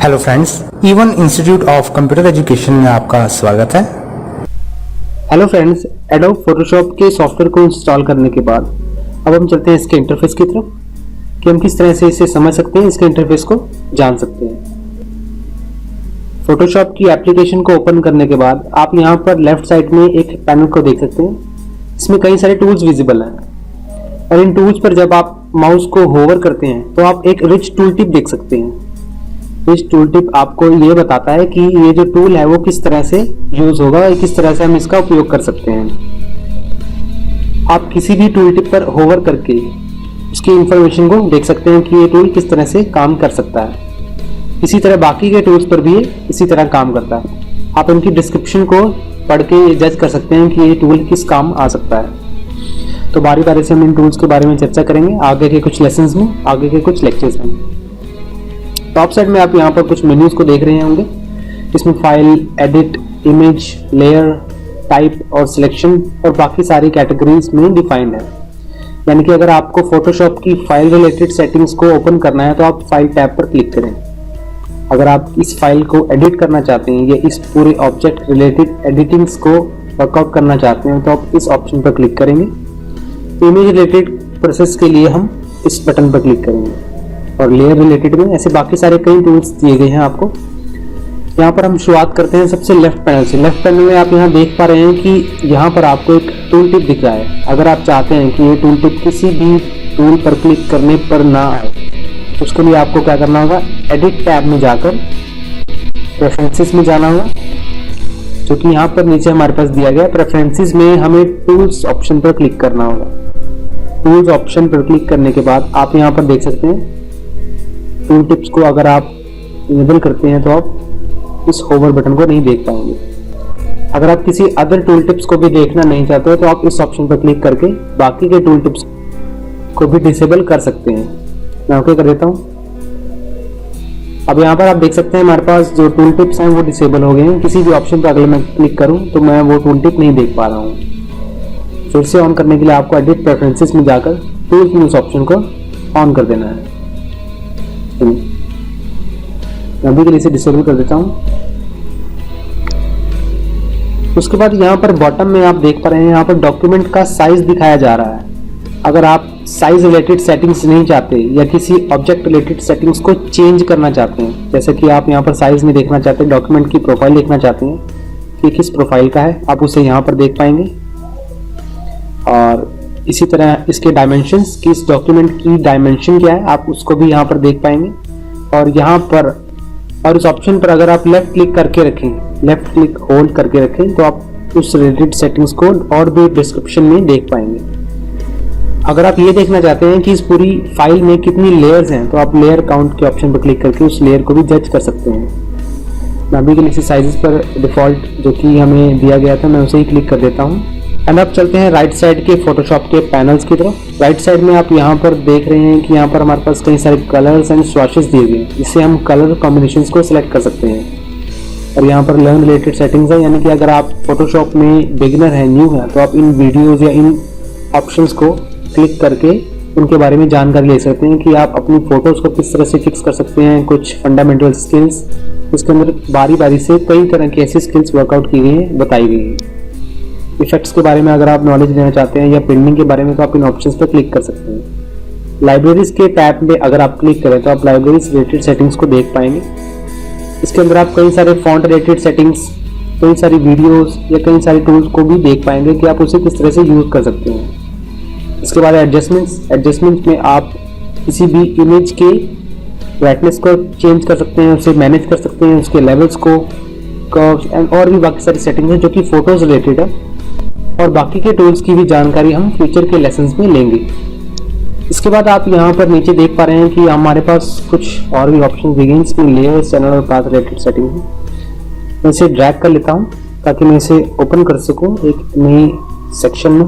Hello friends, even institute of computer education में आपका स्वागत है। हेलो फ्रेंड्स, एडोब फोटोशॉप के सॉफ्टवेयर को इंस्टॉल करने के बाद अब हम चलते हैं इसके इंटरफेस की तरफ कि हम किस तरह से इसे समझ सकते हैं, इसके इंटरफेस को जान सकते हैं। फोटोशॉप की एप्लीकेशन को ओपन करने के बाद आप यहाँ पर लेफ्ट साइड में एक पैनल को देख सकते हैं। इसमें कई सारे टूल्स विजिबल हैं और इन टूल्स पर जब आप माउस को होवर करते हैं तो आप एक रिच टूल टिप देख सकते हैं। इस टूल टिप आपको ये बताता है कि ये जो टूल है वो किस तरह से यूज होगा और किस तरह से हम इसका उपयोग कर सकते हैं। आप किसी भी टूल टिप पर होवर करके उसकी इंफॉर्मेशन को देख सकते हैं कि ये टूल किस तरह से काम कर सकता है। इसी तरह बाकी के टूल्स पर भी इसी तरह काम करता है। आप इनकी डिस्क्रिप्शन को पढ़ के जज कर सकते हैं कि ये टूल किस काम आ सकता है। तो बारी बारी से हम इन टूल्स के बारे में चर्चा करेंगे आगे के कुछ लेसन्स में, आगे के कुछ लेक्चर्स में। टॉप साइड में आप यहाँ पर कुछ मेन्यूज को देख रहे होंगे। इसमें file, edit, image, layer, type और सिलेक्शन और बाकी सारी कैटेगरीज में डिफाइंड है। यानी कि अगर आपको फोटोशॉप की फाइल रिलेटेड सेटिंग्स को ओपन करना है तो आप फाइल टैब पर क्लिक करें। अगर आप इस फाइल को एडिट करना चाहते हैं या इस पूरे ऑब्जेक्ट रिलेटेड एडिटिंग्स को वर्कआउट करना चाहते हैं तो आप इस ऑप्शन पर क्लिक करेंगे। इमेज रिलेटेड प्रोसेस के लिए हम इस बटन पर क्लिक करेंगे और लेयर रिलेटेड में ऐसे बाकी सारे कई टूल्स दिए गए हैं आपको। यहाँ पर हम शुरुआत करते हैं सबसे लेफ्ट पैनल से। लेफ्ट पैनल में आप यहाँ देख पा रहे हैं कि यहाँ पर आपको एक टूल टिप दिख रहा है। अगर आप चाहते हैं कि ये टूल टिप किसी भी टूल पर क्लिक करने पर ना आए तो उसके लिए आपको क्या करना होगा, एडिट टैब में जाकर प्रेफरेंसेस में जाना होगा, जो कि यहाँ पर नीचे हमारे पास दिया गया। प्रेफरेंसेस में हमें टूल्स ऑप्शन पर क्लिक करना होगा। टूल्स ऑप्शन पर क्लिक करने के बाद आप यहाँ पर देख सकते हैं टूल टिप्स को अगर आप इनेबल करते हैं तो आप इस होवर बटन को नहीं देख पाएंगे। अगर आप किसी अदर टूल टिप्स को भी देखना नहीं चाहते हो तो आप इस ऑप्शन पर क्लिक करके बाकी के टूल टिप्स को भी डिसेबल कर सकते हैं। मैं ओके कर देता हूं। अब यहाँ पर आप देख सकते हैं हमारे पास जो टूल टिप्स हैं वो डिसेबल हो गए हैं। किसी भी ऑप्शन पर अगर मैं क्लिक करूं तो मैं वो टूल टिप नहीं देख पा रहा हूँ। फिर से ऑन करने के लिए आपको एडिट प्रेफरेंसेस में जाकर टूल्स में उस ऑप्शन को ऑन कर देना है। मैं अभी के लिए इसे डिसेबल कर देता हूं। उसके बाद यहाँ पर बॉटम में आप देख पा रहे हैं यहाँ पर डॉक्यूमेंट का साइज दिखाया जा रहा है। अगर आप साइज रिलेटेड सेटिंग्स नहीं चाहते या किसी ऑब्जेक्ट रिलेटेड सेटिंग्स को चेंज करना चाहते हैं, जैसे कि आप यहाँ पर साइज में देखना चाहते हैं, डॉक्यूमेंट की प्रोफाइल देखना चाहते हैं कि किस प्रोफाइल का है, आप उसे यहाँ पर देख पाएंगे। और इसी तरह इसके डायमेंशंस कि इस डॉक्यूमेंट की डायमेंशन क्या है आप उसको भी यहाँ पर देख पाएंगे। और यहाँ पर और इस ऑप्शन पर अगर आप लेफ्ट क्लिक करके रखें, लेफ्ट क्लिक होल्ड करके रखें तो आप उस रिलेटेड सेटिंग्स को और भी डिस्क्रिप्शन में देख पाएंगे। अगर आप ये देखना चाहते हैं कि इस पूरी फाइल में कितनी लेयर्स हैं तो आप लेयर काउंट के ऑप्शन पर क्लिक करके उस लेयर को भी जज कर सकते हैं। मैं अभी के लिए साइजेस पर डिफॉल्ट जो कि हमें दिया गया था मैं उसे ही क्लिक कर देता हूँ। एंड अब चलते हैं राइट साइड के फोटोशॉप के पैनल्स की तरफ। राइट साइड में आप यहाँ पर देख रहे हैं कि यहाँ पर हमारे पास कई सारे कलर्स एंड स्वैचेस दिए गए हैं, जिससे हम कलर कॉम्बिनेशंस को सिलेक्ट कर सकते हैं। और यहाँ पर लर्न रिलेटेड सेटिंग्स है, यानी कि अगर आप फोटोशॉप में बिगिनर है, न्यू है, तो आप इन वीडियोज या इन ऑप्शंस को क्लिक करके उनके बारे में जानकारी ले सकते हैं कि आप अपनी फोटोज को किस तरह से फिक्स कर सकते हैं। कुछ फंडामेंटल स्किल्स, इसके अंदर बारी बारी से कई तरह की ऐसी स्किल्स वर्कआउट की गई हैं, बताई गई हैं। इफेक्ट्स के बारे में अगर आप नॉलेज लेना चाहते हैं या प्रिंटिंग के बारे में तो आप इन ऑप्शंस पर क्लिक कर सकते हैं। लाइब्रेरीज के टैब में अगर आप क्लिक करें तो आप लाइब्रेरीज रिलेटेड सेटिंग्स को देख पाएंगे। इसके अंदर आप कई सारे फॉन्ट रिलेटेड सेटिंग्स, कई सारी वीडियोस या कई सारे टूल्स को भी देख पाएंगे कि आप उसे किस तरह से यूज कर सकते हैं। इसके बाद एडजस्टमेंट्स में आप किसी भी इमेज के ब्राइटनेस को चेंज कर सकते हैं, उसे मैनेज कर सकते हैं, उसके लेवल्स को, कर्व्स एंड और भी बाकी सारी सेटिंग्स हैं जो कि फोटोज रिलेटेड है। और बाकी के टूल्स की भी जानकारी हम फ्यूचर के लेसन्स में लेंगे। इसके बाद आप यहाँ पर नीचे देख पा रहे हैं कि हमारे पास कुछ और भी ऑप्शन दिए गए हैं। इसमें लेयर, चैनल और पाथ रिलेटेड सेटिंग है। मैं इसे ड्रैग कर लेता हूँ ताकि मैं इसे ओपन कर सकूँ एक नई सेक्शन में।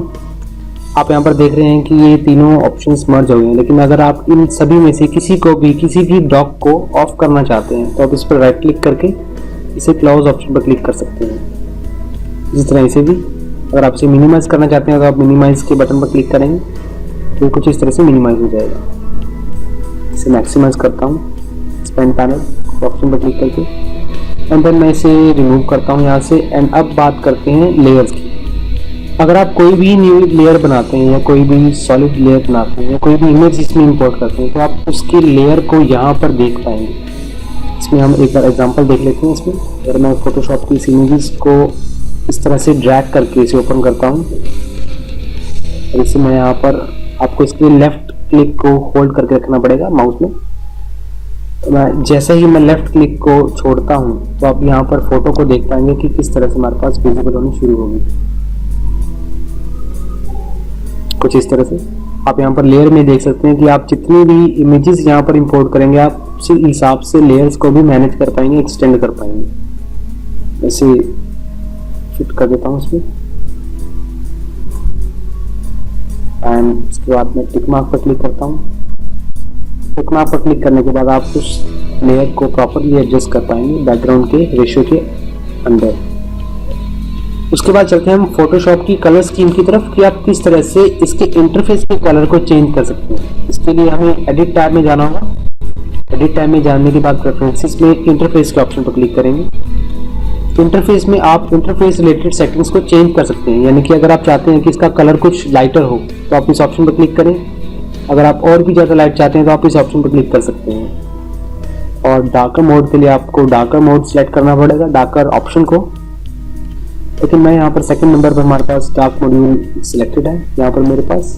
आप यहाँ पर देख रहे हैं कि ये तीनों ऑप्शंस मर्ज हो गए हैं, लेकिन अगर आप इन सभी में से किसी भी डॉक को ऑफ करना चाहते हैं तो आप इस पर राइट क्लिक करके इसे क्लोज ऑप्शन पर क्लिक कर सकते हैं। इस तरह इसे भी अगर आप इसे मिनिमाइज करना चाहते हैं तो आप मिनिमाइज के बटन पर क्लिक करेंगे तो कुछ इस तरह से मिनिमाइज हो जाएगा। इसे मैक्सिमाइज करता हूँ, स्पेन पैनल। ऑप्शन पर क्लिक करके, एंड देन मैं इसे रिमूव करता हूँ यहाँ से। एंड अब बात करते हैं लेयर्स की। अगर आप कोई भी न्यू लेयर बनाते हैं या कोई भी सॉलिड लेयर बनाते हैं या कोई भी इमेज इसमें इंपोर्ट करते हैं तो आप उसकी लेयर को यहाँ पर देख पाएंगे। इसमें हम एक बार एग्जांपल देख लेते हैं। इसमें अगर मैं फोटोशॉप की इस इमेजेस को इस तरह से ड्रैग करके इसे ओपन करता हूँ और इसे मैं यहाँ पर, आपको इसके लेफ्ट क्लिक को होल्ड करके रखना पड़ेगा माउस में। तो मैं जैसे ही मैं लेफ्ट क्लिक को छोड़ता हूँ तो आप यहाँ पर फोटो को देख पाएंगे कि किस तरह से हमारे पास विजिबल होनी शुरू होगी। कुछ इस तरह से आप यहाँ पर लेयर में देख सकते हैं कि आप जितनी भी इमेजेस यहाँ पर इंपोर्ट करेंगे आप उसी हिसाब से लेयर्स को भी मैनेज कर पाएंगे, एक्सटेंड कर पाएंगे। ऐसे फिट कर देता हूँ इसमें एंड इसके बाद मैं टिक मार्क पर क्लिक करता हूँ। टिक मार्क पर क्लिक करने के बाद आप उस लेयर को प्रॉपरली एडजस्ट कर पाएंगे बैकग्राउंड के रेशियो के अंदर। उसके बाद चलते हैं हम फोटोशॉप की कलर स्कीम की तरफ कि आप किस तरह से इसके इंटरफेस के कलर को चेंज कर सकते हैं। इसके लिए हमें एडिट टैब में जाना होगा। एडिट टैब में जाने के बाद प्रेफरेंसेस में इंटरफेस के ऑप्शन पर क्लिक करेंगे। इंटरफेस में आप इंटरफेस रिलेटेड सेटिंग्स को चेंज कर सकते हैं, यानी कि अगर आप चाहते हैं कि इसका कलर कुछ लाइटर हो तो आप इस ऑप्शन पर क्लिक करें। अगर आप और भी ज़्यादा लाइट चाहते हैं तो आप इस ऑप्शन पर क्लिक कर सकते हैं। और डार्कर मोड के लिए आपको डार्कर मोड सेलेक्ट करना पड़ेगा, डार्कर ऑप्शन को। लेकिन मैं यहाँ पर सेकंड नंबर पर हमारे पास डार्क मॉड्यूल सिलेक्टेड है यहाँ पर मेरे पास।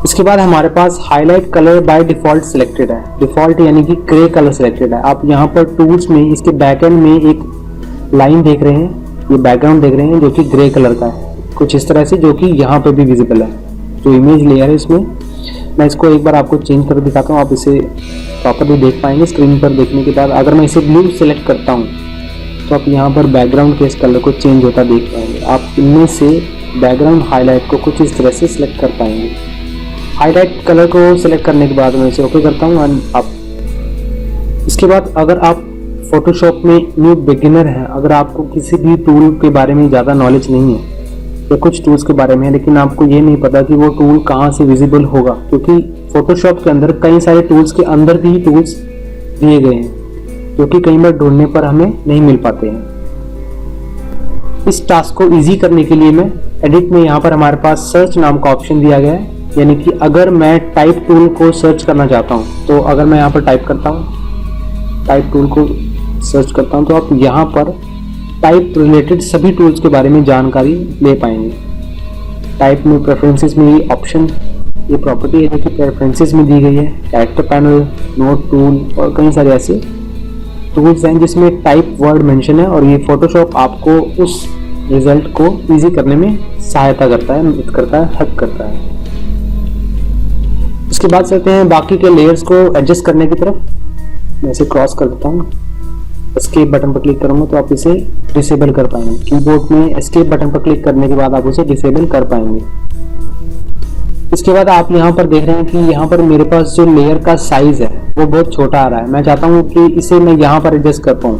इसके बाद हमारे पास highlight colour by default selected है। डिफॉल्ट यानी कि ग्रे कलर सिलेक्टेड है। आप यहाँ पर टूल्स में इसके बैक एंड में एक लाइन देख रहे हैं, ये बैकग्राउंड देख रहे हैं जो कि ग्रे कलर का है, कुछ इस तरह से, जो कि यहाँ पे भी विजिबल है। जो इमेज लेयर है इसमें, मैं इसको एक बार आपको चेंज कर दिखाता हूँ, आप इसे प्रॉपरली देख पाएंगे स्क्रीन पर देखने के बाद। अगर मैं इसे ब्लू सेलेक्ट करता हूँ तो आप यहाँ पर बैकग्राउंड के इस कलर को चेंज होता देख पाएंगे। आप इनमें से बैकग्राउंड हाईलाइट को कुछ इस तरह से सिलेक्ट कर पाएंगे। हाईलाइट कलर को सिलेक्ट करने के बाद मैं इसे ओके करता हूँ। एंड आप इसके बाद अगर आप फोटोशॉप में न्यू बिगिनर हैं, अगर आपको किसी भी टूल के बारे में ज़्यादा नॉलेज नहीं है या कुछ टूल्स के बारे में, लेकिन आपको ये नहीं पता कि वो टूल कहाँ से विजिबल होगा, क्योंकि फोटोशॉप के अंदर कई सारे टूल्स के अंदर भी टूल्स दिए गए हैं जो कि कई बार ढूंढने पर हमें नहीं मिल पाते हैं। इस टास्क को इजी करने के लिए मैं एडिट में यहाँ पर हमारे पास सर्च नाम का ऑप्शन दिया गया है, यानी कि अगर मैं टाइप टूल को सर्च करना चाहता हूँ तो अगर मैं यहाँ पर टाइप करता हूँ, टाइप टूल को सर्च करता हूँ, तो आप यहाँ पर टाइप रिलेटेड सभी टूल्स के बारे में जानकारी ले पाएंगे। टाइप में प्रेफरेंसेस में ये ऑप्शन, ये प्रॉपर्टी है जो कि प्रेफरेंसेस में दी गई है, कैरेक्टर पैनल, नोट टूल और कई सारे ऐसे टूल्स हैं जिसमें टाइप वर्ड मेंशन है। और ये फोटोशॉप आपको उस रिजल्ट को इजी करने में सहायता करता है, मदद करता है, हेल्प करता है। इसके बाद चलते हैं बाकी के लेयर्स को एडजस्ट करने की तरफ। मैं इसे क्रॉस कर देता हूँ, एस्केप बटन पर क्लिक करूंगा तो आप इसे डिसेबल कर पाएंगे। कीबोर्ड में एस्केप बटन पर क्लिक करने के बाद आप उसे डिसेबल कर पाएंगे। इसके बाद आप यहाँ पर देख रहे हैं कि यहाँ पर मेरे पास जो लेयर का साइज है वो बहुत छोटा आ रहा है। मैं चाहता हूँ कि इसे मैं यहाँ पर एडजस्ट कर पाऊँ,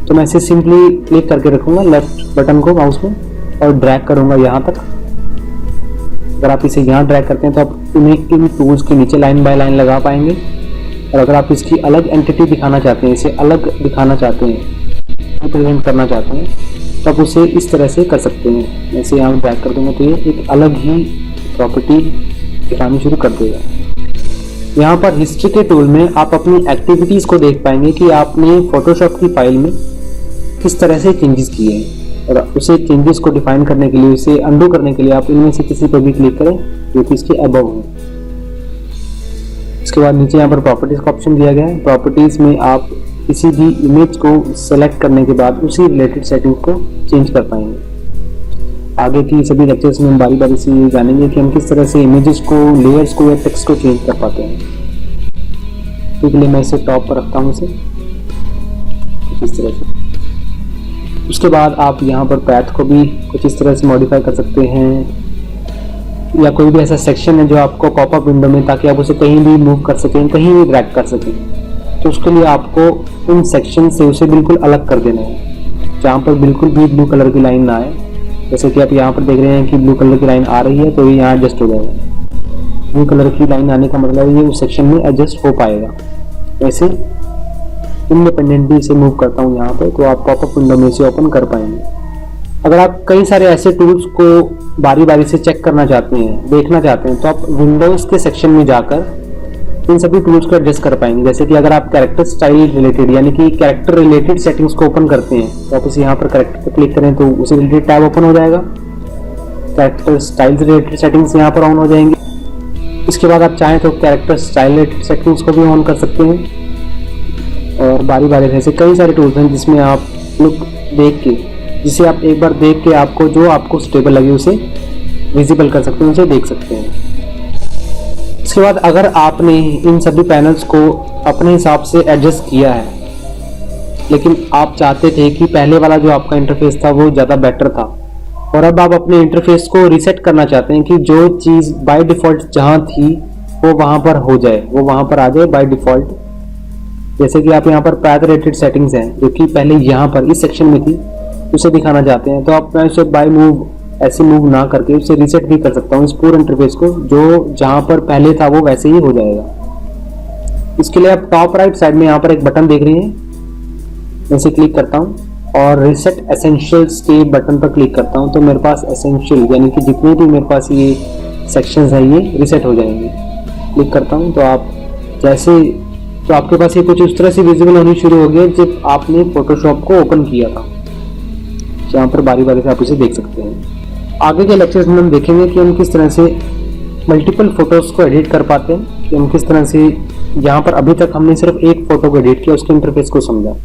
तो मैं इसे सिंपली क्लिक करके रखूंगा लेफ्ट बटन को माउस में और ड्रैग करूंगा यहाँ तक। अगर आप इसे यहाँ ड्रैग करते हैं तो आप इन टूल्स के नीचे लाइन बाय लाइन लगा पाएंगे। और अगर आप इसकी अलग एंटिटी दिखाना चाहते हैं, इसे अलग दिखाना चाहते हैं, रिप्रेजेंट करना चाहते हैं, तो आप उसे इस तरह से कर सकते हैं। मैं इसे यहाँ ड्रैग कर दूंगा तो ये एक अलग ही प्रॉपर्टी दिखानी शुरू कर देगा। यहाँ पर हिस्ट्री के टूल में आप अपनी एक्टिविटीज़ को देख पाएंगे कि आपने फोटोशॉप की फाइल में किस तरह से चेंजेस किए हैं। और उसे चेंजेस को डिफाइन करने के लिए, उसे अंडू करने के लिए आप इनमें से किसी पर भी क्लिक करें जो कि इसके अबव हो। इसके बाद नीचे यहाँ पर प्रॉपर्टीज का ऑप्शन दिया गया है। प्रॉपर्टीज में आप किसी भी इमेज को सेलेक्ट करने के बाद उसी रिलेटेड सेटिंग को चेंज कर पाएंगे। आगे की सभी लेक्चर्स में हम बारी बारी से ये जानेंगे कि हम किस तरह से इमेजेस को, लेयर्स को या टेक्स्ट को चेंज कर पाते हैं। तो इसके लिए मैं इसे टॉप पर रखता हूँ, इसे इस तरह से। उसके बाद आप यहाँ पर पैथ को भी कुछ इस तरह से मॉडिफाई कर सकते हैं, या कोई भी ऐसा सेक्शन है जो आपको पॉपअप विंडो में, ताकि आप उसे कहीं भी मूव कर सकें, कहीं भी ड्रैग कर सकें। तो उसके लिए आपको उन सेक्शन से उसे बिल्कुल अलग कर देना है, जहाँ पर बिल्कुल भी ब्लू कलर की लाइन ना आए। जैसे कि आप यहाँ पर देख रहे हैं कि ब्लू कलर की लाइन आ रही है, तो ये यहाँ एडजस्ट हो जाएगा। ब्लू कलर की लाइन आने का मतलब ये उस सेक्शन में एडजस्ट हो पाएगा। वैसे इंडिपेंडेंटली से मूव करता हूँ यहाँ पे, तो आप पॉपअप विंडो में से ओपन कर पाएंगे। अगर आप कई सारे ऐसे टूल्स को बारी बारी से चेक करना चाहते हैं, देखना चाहते हैं, तो आप विंडोज के सेक्शन में जाकर इन सभी टूल्स को एडजस्ट कर पाएंगे। जैसे कि अगर आप कैरेक्टर स्टाइल रिलेटेड यानी कि कैरेक्टर रिलेटेड सेटिंग्स को ओपन करते हैं, तो आप इसे यहाँ पर कैरेक्टर पर क्लिक करें तो उसी रिलेटेड टैब ओपन हो जाएगा। कैरेक्टर स्टाइल रिलेटेड सेटिंग्स यहाँ पर ऑन हो जाएंगे। इसके बाद आप चाहें तो कैरेक्टर स्टाइल रिलेटेड सेटिंग्स को भी ऑन कर सकते हैं। और बारी बारी ऐसे कई सारे टूल्स हैं जिसमें आप लुक देख के, जिसे आप एक बार देख के आपको जो आपको सुटेबल लगे उसे विजिबल कर सकते हैं, उसे देख सकते हैं। इसके बाद अगर आपने इन सभी पैनल्स को अपने हिसाब से एडजस्ट किया है, लेकिन आप चाहते थे कि पहले वाला जो आपका इंटरफेस था वो ज़्यादा बेटर था, और अब आप अपने इंटरफेस को रीसेट करना चाहते हैं कि जो चीज़ बाय डिफ़ॉल्ट जहाँ थी वो वहाँ पर हो जाए, वो वहाँ पर आ जाए बाय डिफ़ॉल्ट। जैसे कि आप यहाँ पर पैथ रिलेटेड सेटिंग्स हैं जो कि पहले यहाँ पर इस सेक्शन में थी, उसे दिखाना चाहते हैं, तो आप मैं उसे बाय मूव ऐसे मूव ना करके उसे रीसेट भी कर सकता हूँ इस पूरे इंटरफेस को, जो जहाँ पर पहले था वो वैसे ही हो जाएगा। इसके लिए आप टॉप राइट साइड में यहाँ पर एक बटन देख रहे हैं, मैं इसे क्लिक करता हूँ और रीसेट एसेंशियल्स के बटन पर क्लिक करता हूँ, तो मेरे पास एसेंशियल यानी कि जितने भी मेरे पास ये सेक्शंस हैं ये रीसेट हो जाएंगे। क्लिक करता हूँ तो आप जैसे तो आपके पास ये कुछ उस तरह से विजिबल होनी शुरू हो गया जब आपने फोटोशॉप को ओपन किया था। यहाँ पर बारी बारी से आप इसे देख सकते हैं। आगे के लेक्चर्स में हम देखेंगे कि हम किस तरह से मल्टीपल फोटोज़ को एडिट कर पाते हैं, कि हम किस तरह से यहाँ पर अभी तक हमने सिर्फ एक फ़ोटो को एडिट किया, उसके इंटरफेस को समझा।